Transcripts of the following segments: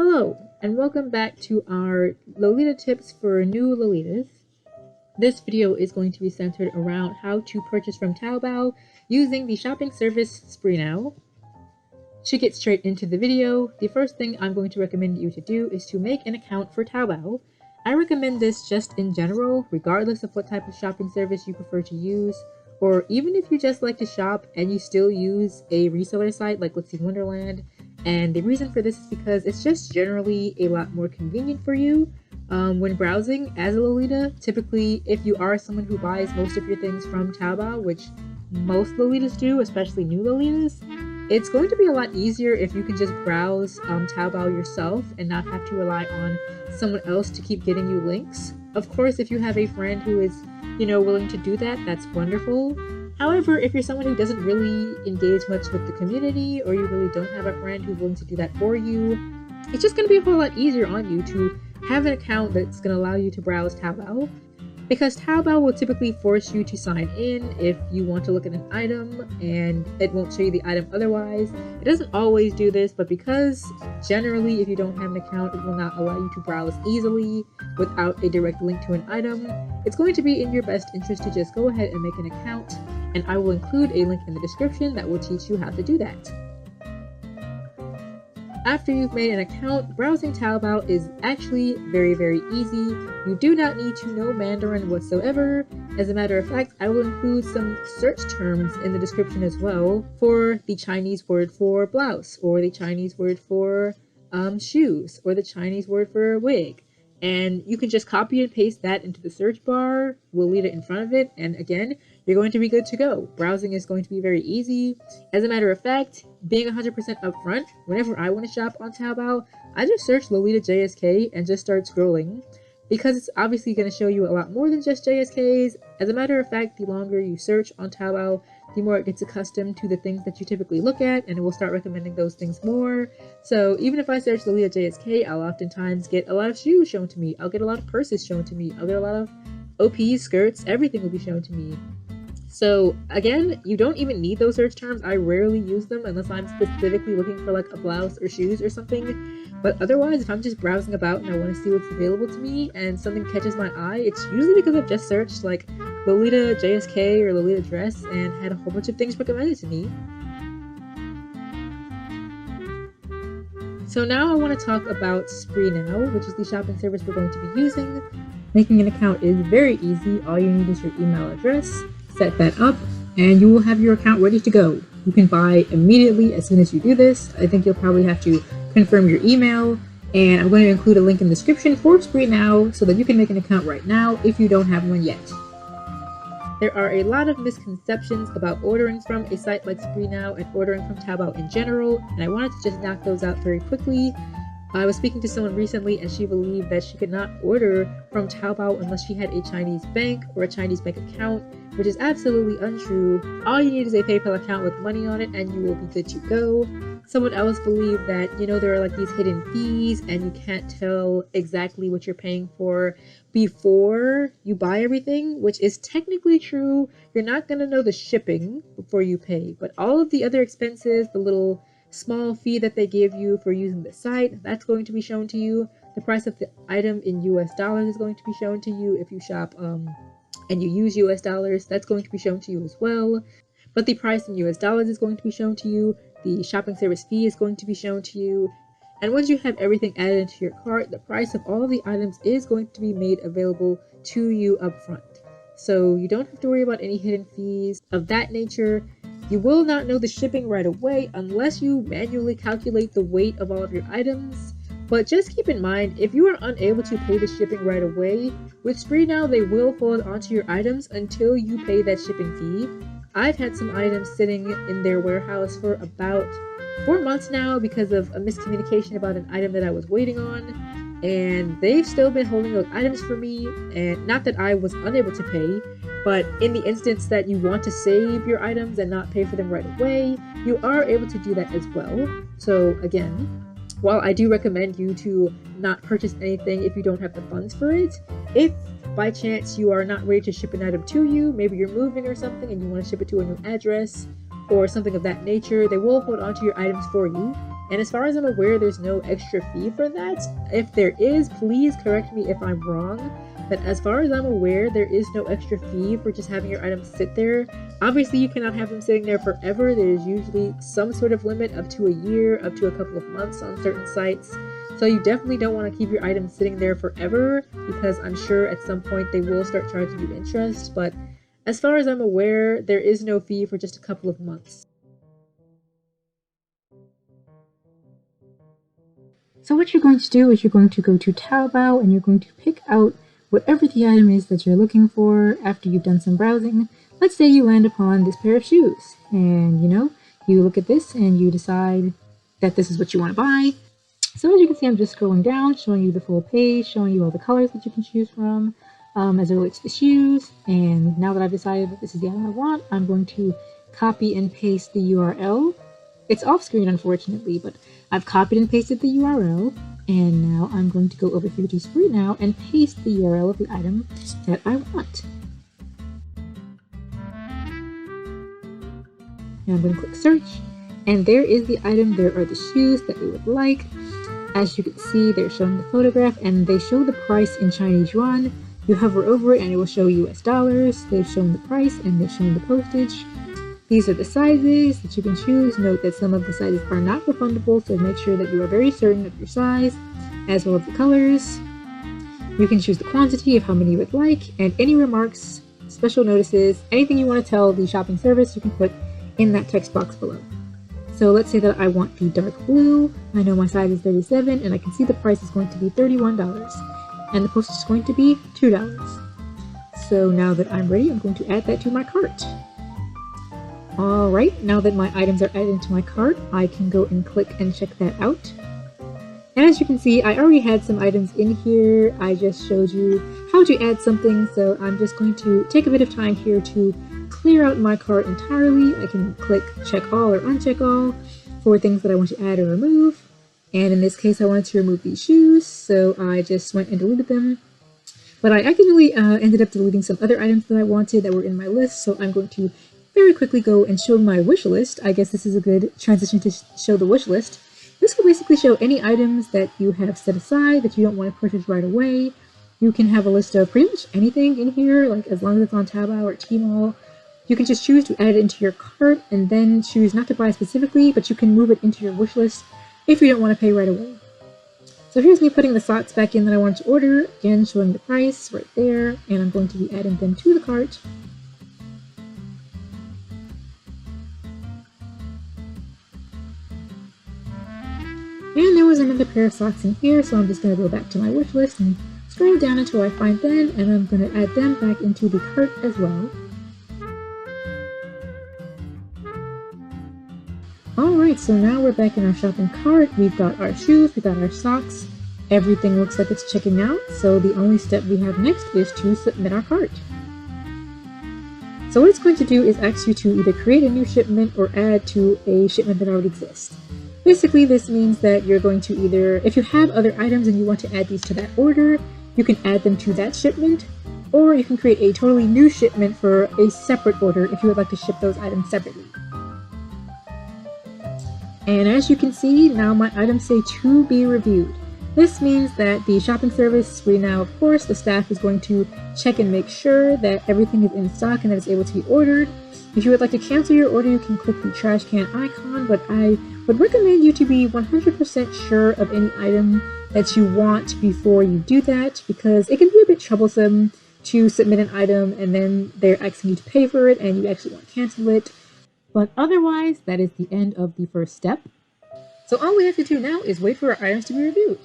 Hello, and welcome back to our Lolita tips for new Lolitas. This video is going to be centered around how to purchase from Taobao using the shopping service Spreenow. To get straight into the video, the first thing I'm going to recommend you to do is to make an account for Taobao. I recommend this just in general, regardless of what type of shopping service you prefer to use, or even if you just like to shop and you still use a reseller site like Let's See Wonderland. And the reason for this is because it's just generally a lot more convenient for you when browsing as a Lolita. Typically, if you are someone who buys most of your things from Taobao, which most Lolitas do, especially new Lolitas, it's going to be a lot easier if you can just browse Taobao yourself and not have to rely on someone else to keep getting you links. Of course, if you have a friend who is, willing to do that, that's wonderful. However, if you're someone who doesn't really engage much with the community, or you really don't have a friend who's willing to do that for you, it's just going to be a whole lot easier on you to have an account that's going to allow you to browse Taobao. Because Taobao will typically force you to sign in if you want to look at an item, and it won't show you the item otherwise. It doesn't always do this, but because generally if you don't have an account, it will not allow you to browse easily without a direct link to an item, it's going to be in your best interest to just go ahead and make an account, and I will include a link in the description that will teach you how to do that. After you've made an account, browsing Taobao is actually very, very easy. You do not need to know Mandarin whatsoever. As a matter of fact, I will include some search terms in the description as well for the Chinese word for blouse, or the Chinese word for shoes, or the Chinese word for wig. And you can just copy and paste that into the search bar, Lolita in front of it, and again, you're going to be good to go. Browsing is going to be very easy. As a matter of fact, being 100% upfront, whenever I want to shop on Taobao, I just search Lolita JSK and just start scrolling, because it's obviously going to show you a lot more than just JSKs. As a matter of fact, the longer you search on Taobao, the more it gets accustomed to the things that you typically look at, and it will start recommending those things more. So even if I search Lolita JSK, I'll oftentimes get a lot of shoes shown to me. I'll get a lot of purses shown to me. I'll get a lot of OPs, skirts, everything will be shown to me. So again, you don't even need those search terms. I rarely use them unless I'm specifically looking for like a blouse or shoes or something. But otherwise, if I'm just browsing about and I want to see what's available to me and something catches my eye, it's usually because I've just searched like Lolita JSK or Lolita dress and had a whole bunch of things recommended to me. So now I want to talk about Spreenow, which is the shopping service we're going to be using. Making an account is very easy. All you need is your email address. Set that up, and you will have your account ready to go. You can buy immediately as soon as you do this. I think you'll probably have to confirm your email, and I'm going to include a link in the description for Spreenow so that you can make an account right now if you don't have one yet. There are a lot of misconceptions about ordering from a site like Spreenow and ordering from Taobao in general, and I wanted to just knock those out very quickly. I was speaking to someone recently and she believed that she could not order from Taobao unless she had a Chinese bank or a Chinese bank account, which is absolutely untrue. All you need is a PayPal account with money on it and you will be good to go. Someone else believed that, there are like these hidden fees and you can't tell exactly what you're paying for before you buy everything, which is technically true. You're not going to know the shipping before you pay, but all of the other expenses, the little small fee that they give you for using the site, that's going to be shown to you. The price of the item in US dollars is going to be shown to you. If you shop and you use US dollars, that's going to be shown to you as well. But the price in US dollars is going to be shown to you. The shopping service fee is going to be shown to you. And once you have everything added into your cart, the price of all of the items is going to be made available to you up front. So you don't have to worry about any hidden fees of that nature. You will not know the shipping right away unless you manually calculate the weight of all of your items. But just keep in mind, if you are unable to pay the shipping right away, with Spreenow they will hold onto your items until you pay that shipping fee. I've had some items sitting in their warehouse for about 4 months now because of a miscommunication about an item that I was waiting on, and they've still been holding those items for me. And not that I was unable to pay, but in the instance that you want to save your items and not pay for them right away, you are able to do that as well. So again, while I do recommend you to not purchase anything if you don't have the funds for it, if by chance you are not ready to ship an item to you, maybe you're moving or something and you want to ship it to a new address or something of that nature, they will hold on to your items for you. And as far as I'm aware, there's no extra fee for that. If there is, please correct me if I'm wrong. But as far as I'm aware, there is no extra fee for just having your items sit there. Obviously, you cannot have them sitting there forever. There's usually some sort of limit, up to a year, up to a couple of months on certain sites. So you definitely don't want to keep your items sitting there forever, because I'm sure at some point they will start charging you interest. But as far as I'm aware, there is no fee for just a couple of months. So what you're going to do is you're going to go to Taobao and you're going to pick out whatever the item is that you're looking for after you've done some browsing. Let's say you land upon this pair of shoes and you look at this and you decide that this is what you want to buy. So as you can see, I'm just scrolling down, showing you the full page, showing you all the colors that you can choose from as it relates to the shoes. And now that I've decided that this is the item I want, I'm going to copy and paste the URL. It's off screen, unfortunately, but I've copied and pasted the URL. And now I'm going to go over here to Spreenow and paste the URL of the item that I want. Now I'm going to click search, and there is the item. There are the shoes that we would like. As you can see, they're showing the photograph and they show the price in Chinese yuan. You hover over it and it will show US dollars. They've shown the price and they've shown the postage. These are the sizes that you can choose. Note that some of the sizes are not refundable, so make sure that you are very certain of your size, as well as the colors. You can choose the quantity of how many you would like, and any remarks, special notices, anything you want to tell the shopping service, you can put in that text box below. So let's say that I want the dark blue. I know my size is 37, and I can see the price is going to be $31, and the postage is going to be $2. So now that I'm ready, I'm going to add that to my cart. Alright, now that my items are added into my cart, I can go and click and check that out. And as you can see, I already had some items in here. I just showed you how to add something, so I'm just going to take a bit of time here to clear out my cart entirely. I can click check all or uncheck all for things that I want to add or remove. And in this case, I wanted to remove these shoes, so I just went and deleted them. But I accidentally ended up deleting some other items that I wanted that were in my list, so I'm going to very quickly go and show my wish list. I guess this is a good transition to show the wish list. This will basically show any items that you have set aside that you don't want to purchase right away. You can have a list of pretty much anything in here, like as long as it's on Taobao or Tmall. You can just choose to add it into your cart and then choose not to buy specifically, but you can move it into your wish list if you don't want to pay right away. So here's me putting the socks back in that I wanted to order, again showing the price right there, and I'm going to be adding them to the cart. And there was another pair of socks in here, so I'm just going to go back to my wish list and scroll down until I find them, and I'm going to add them back into the cart as well. Alright, so now we're back in our shopping cart. We've got our shoes, we've got our socks. Everything looks like it's checking out, so the only step we have next is to submit our cart. So what it's going to do is ask you to either create a new shipment or add to a shipment that already exists. Basically, this means that you're going to either, if you have other items and you want to add these to that order, you can add them to that shipment, or you can create a totally new shipment for a separate order if you would like to ship those items separately. And as you can see, now my items say to be reviewed. This means that the shopping service, Spreenow, of course, the staff is going to check and make sure that everything is in stock and that it's able to be ordered. If you would like to cancel your order, you can click the trash can icon, but I would recommend you to be 100% sure of any item that you want before you do that, because it can be a bit troublesome to submit an item and then they're asking you to pay for it and you actually want to cancel it. But otherwise, that is the end of the first step. So all we have to do now is wait for our items to be reviewed.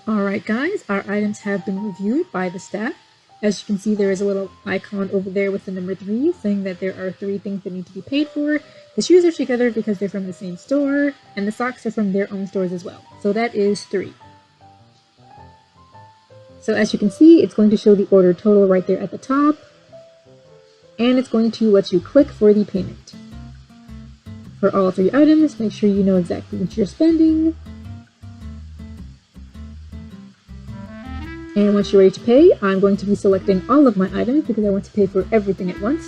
Alright guys, our items have been reviewed by the staff. As you can see, there is a little icon over there with the number 3 saying that there are 3 things that need to be paid for. The shoes are together because they're from the same store, and the socks are from their own stores as well. So that is 3. So as you can see, it's going to show the order total right there at the top, and it's going to let you click for the payment. For all 3 items, make sure you know exactly what you're spending. And once you're ready to pay, I'm going to be selecting all of my items because I want to pay for everything at once.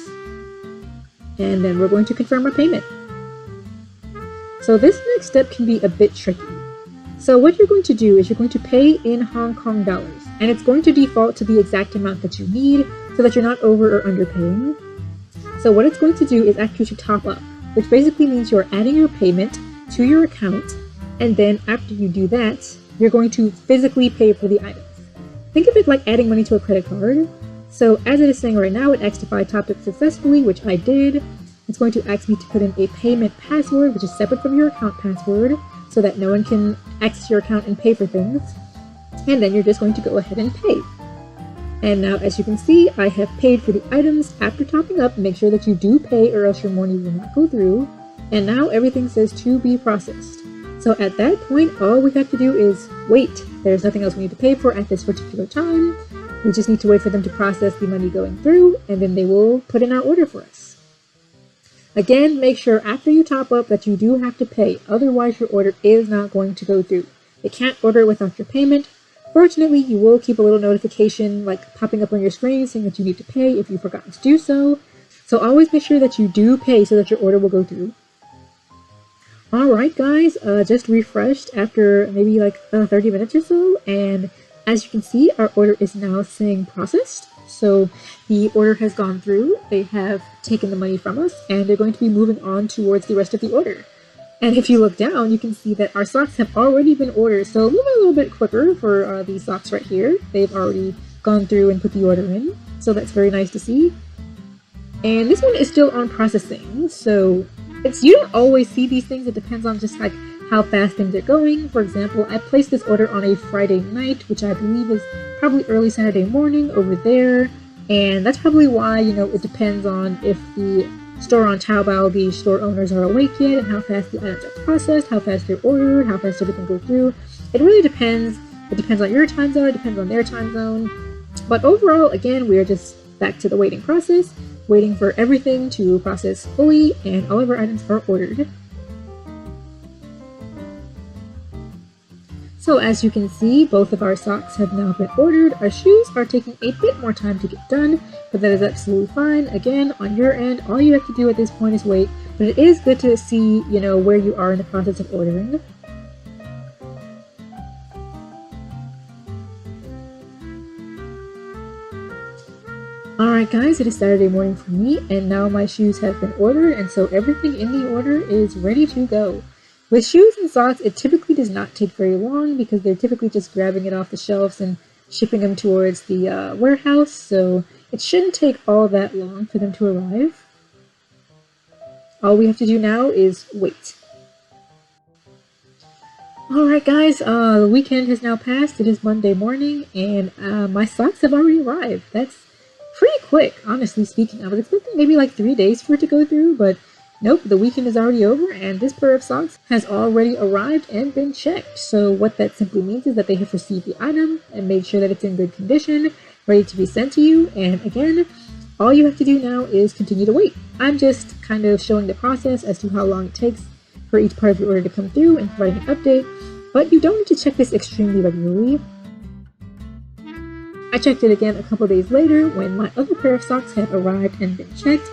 And then we're going to confirm our payment. So this next step can be a bit tricky. So what you're going to do is you're going to pay in Hong Kong dollars, and it's going to default to the exact amount that you need so that you're not over or underpaying. So what it's going to do is ask you to top up, which basically means you're adding your payment to your account, and then after you do that, you're going to physically pay for the items. Think of it like adding money to a credit card. So as it is saying right now, it asks if I topped up successfully, which I did. It's going to ask me to put in a payment password, which is separate from your account password, so that no one can access your account and pay for things. And then you're just going to go ahead and pay. And now, as you can see, I have paid for the items after topping up. Make sure that you do pay or else your money will not go through. And now everything says to be processed. So at that point, all we have to do is wait. There's nothing else we need to pay for at this particular time. We just need to wait for them to process the money going through, and then they will put in our order for us. Again, make sure after you top up that you do have to pay, otherwise your order is not going to go through. They can't order it without your payment. Fortunately, you will keep a little notification like popping up on your screen saying that you need to pay if you forgot to do so. So always make sure that you do pay so that your order will go through. Alright guys, just refreshed after maybe like 30 minutes or so, and as you can see, our order is now saying processed. So the order has gone through, they have taken the money from us, and they're going to be moving on towards the rest of the order. And if you look down, you can see that our socks have already been ordered, so moving a little bit quicker for these socks right here. They've already gone through and put the order in, so that's very nice to see. And this one is still on processing, so you don't always see these things. It depends on just like how fast things are going. For example, I placed this order on a Friday night, which I believe is probably early Saturday morning over there. And that's probably why, you know, it depends on if the store on Taobao, the store owners are awake yet, and how fast the items are processed, how fast they're ordered, how fast everything goes through. It really depends. It depends on your time zone, it depends on their time zone. But overall, again, we are just back to the waiting process, waiting for everything to process fully, and all of our items are ordered. So as you can see, both of our socks have now been ordered. Our shoes are taking a bit more time to get done, but that is absolutely fine. Again, on your end, all you have to do at this point is wait, but it is good to see, you know, where you are in the process of ordering. Alright guys, it is Saturday morning for me, and now my shoes have been ordered, and so everything in the order is ready to go. With shoes and socks, it typically does not take very long because they're typically just grabbing it off the shelves and shipping them towards the warehouse, so it shouldn't take all that long for them to arrive. All we have to do now is wait. Alright guys, the weekend has now passed. It is Monday morning, and my socks have already arrived. That's pretty quick, honestly speaking. I was expecting maybe like 3 days for it to go through, but nope, the weekend is already over, and this pair of socks has already arrived and been checked. So what that simply means is that they have received the item and made sure that it's in good condition, ready to be sent to you. And again, all you have to do now is continue to wait. I'm just kind of showing the process as to how long it takes for each part of your order to come through and providing an update, but you don't need to check this extremely regularly. I checked it again a couple days later when my other pair of socks had arrived and been checked.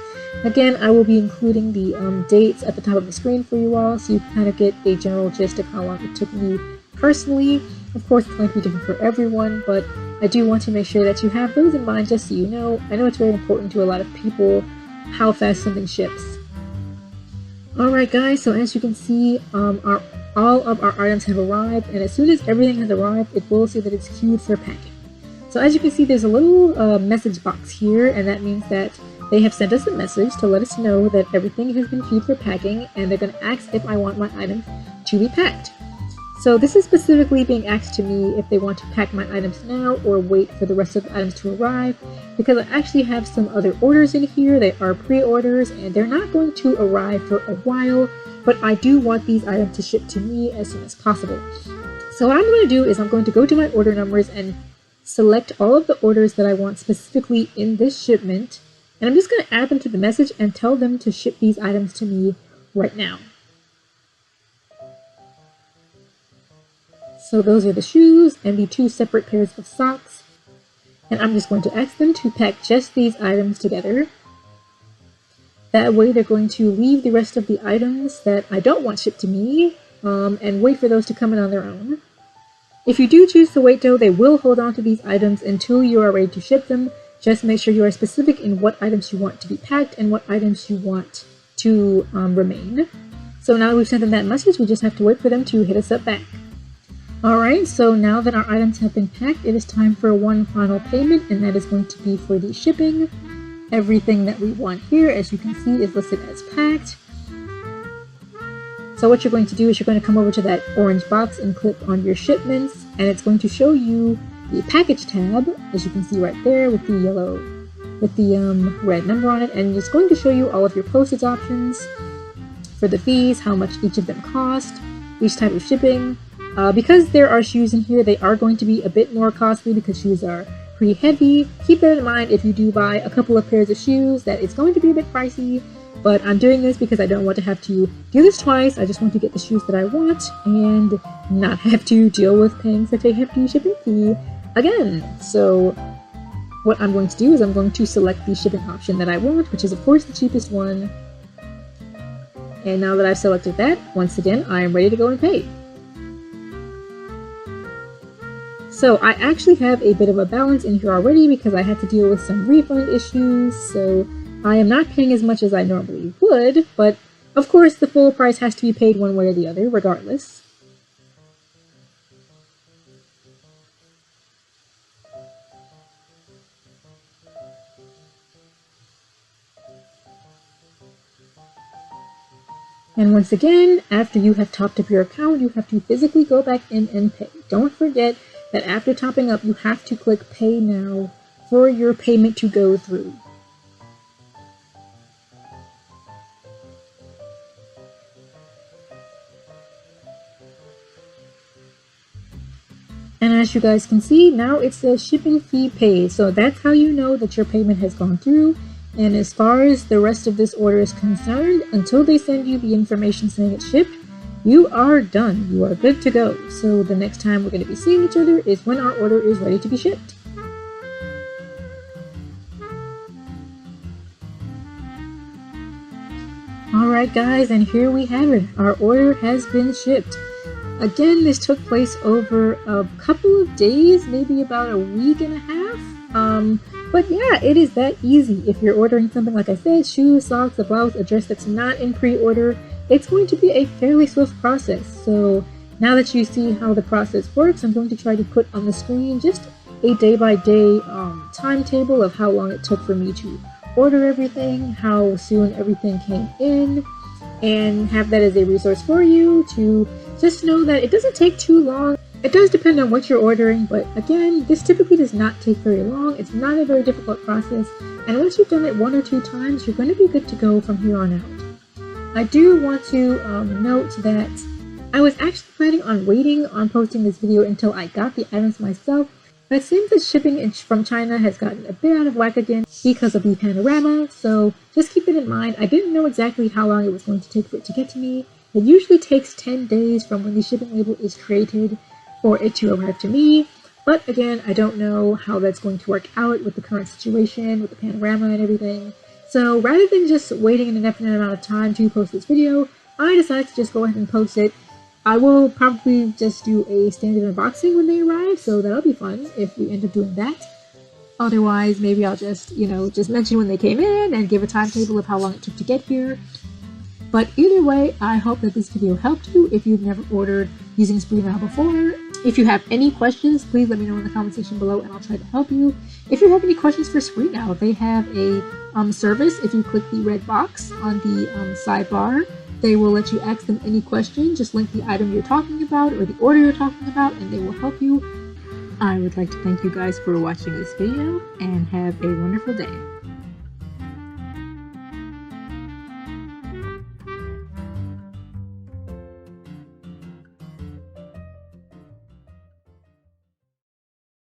Again, I will be including the dates at the top of the screen for you all, so you kind of get a general gist of how long it took me personally. Of course, it's going to be different for everyone, but I do want to make sure that you have those in mind just so you know. I know it's very important to a lot of people how fast something ships. Alright guys, so as you can see, all of our items have arrived, and as soon as everything has arrived, it will say that it's queued for packing. So as you can see, there's a little message box here, and that means that they have sent us a message to let us know that everything has been queued for packing, and they're going to ask if I want my items to be packed. So this is specifically being asked to me if they want to pack my items now or wait for the rest of the items to arrive, because I actually have some other orders in here. They are pre-orders, and they're not going to arrive for a while, but I do want these items to ship to me as soon as possible. So what I'm going to do is I'm going to go to my order numbers and select all of the orders that I want specifically in this shipment, and I'm just going to add them to the message and tell them to ship these items to me right now. So those are the shoes and the 2 separate pairs of socks, and I'm just going to ask them to pack just these items together. That way they're going to leave the rest of the items that I don't want shipped to me and wait for those to come in on their own. If you do choose to wait though, they will hold on to these items until you are ready to ship them. Just make sure you are specific in what items you want to be packed and what items you want to remain. So now that we've sent them that message, we just have to wait for them to hit us up back. Alright, so now that our items have been packed, it is time for one final payment, and that is going to be for the shipping. Everything that we want here, as you can see, is listed as packed. So what you're going to do is you're going to come over to that orange box and click on your shipments, and it's going to show you the package tab, as you can see right there with the yellow, with the red number on it, and it's going to show you all of your postage options for the fees, how much each of them cost, each type of shipping. Because there are shoes in here, they are going to be a bit more costly because shoes are pretty heavy. Keep that in mind if you do buy a couple of pairs of shoes, that it's going to be a bit pricey. But I'm doing this because I don't want to have to do this twice. I just want to get the shoes that I want and not have to deal with paying such a hefty shipping fee again. So what I'm going to do is I'm going to select the shipping option that I want, which is of course the cheapest one. And now that I've selected that, once again, I am ready to go and pay. So I actually have a bit of a balance in here already because I had to deal with some refund issues, so I am not paying as much as I normally would, but of course the full price has to be paid one way or the other, regardless. And once again, after you have topped up your account, you have to physically go back in and pay. Don't forget that after topping up, you have to click Pay Now for your payment to go through. And as you guys can see, now it says shipping fee paid. So that's how you know that your payment has gone through. And as far as the rest of this order is concerned, until they send you the information saying it's shipped, you are done. You are good to go. So the next time we're going to be seeing each other is when our order is ready to be shipped. Alright guys, and here we have it. Our order has been shipped. Again, this took place over a couple of days, maybe about a week and a half. But yeah, it is that easy. If you're ordering something, like I said, shoes, socks, a blouse, a dress that's not in pre-order, it's going to be a fairly swift process. So now that you see how the process works, I'm going to try to put on the screen just a day-by-day timetable of how long it took for me to order everything, how soon everything came in, and have that as a resource for you to just know that it doesn't take too long. It does depend on what you're ordering, but again, this typically does not take very long. It's not a very difficult process, and once you've done it 1 or 2 times, you're going to be good to go from here on out. I do want to note that I was actually planning on waiting on posting this video until I got the items myself, but it seems that shipping from China has gotten a bit out of whack again because of the panorama, so just keep it in mind. I didn't know exactly how long it was going to take for it to get to me. It usually takes 10 days from when the shipping label is created for it to arrive to me, but again, I don't know how that's going to work out with the current situation, with the panorama and everything. So rather than just waiting an indefinite amount of time to post this video, I decided to just go ahead and post it. I will probably just do a standard unboxing when they arrive, so that'll be fun if we end up doing that. Otherwise, maybe I'll just, just mention when they came in and give a timetable of how long it took to get here. But either way, I hope that this video helped you if you've never ordered using Spreenow before. If you have any questions, please let me know in the comment section below and I'll try to help you. If you have any questions for Spreenow, they have a service. If you click the red box on the sidebar, they will let you ask them any question. Just link the item you're talking about or the order you're talking about and they will help you. I would like to thank you guys for watching this video and have a wonderful day.